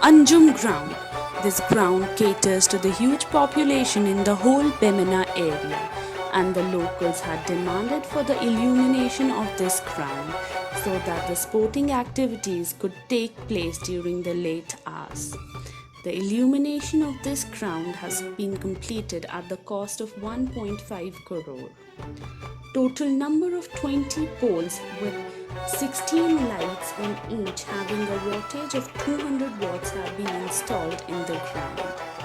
Anjum ground. This ground caters to the huge population in the whole Bemina area, and the locals had demanded for the illumination of this ground so that the sporting activities could take place during the late hours. The illumination of this ground has been completed at the cost of 1.5 crore. Total number of 20 poles with 16 lights on each having a wattage of 200 watts have been installed in the ground.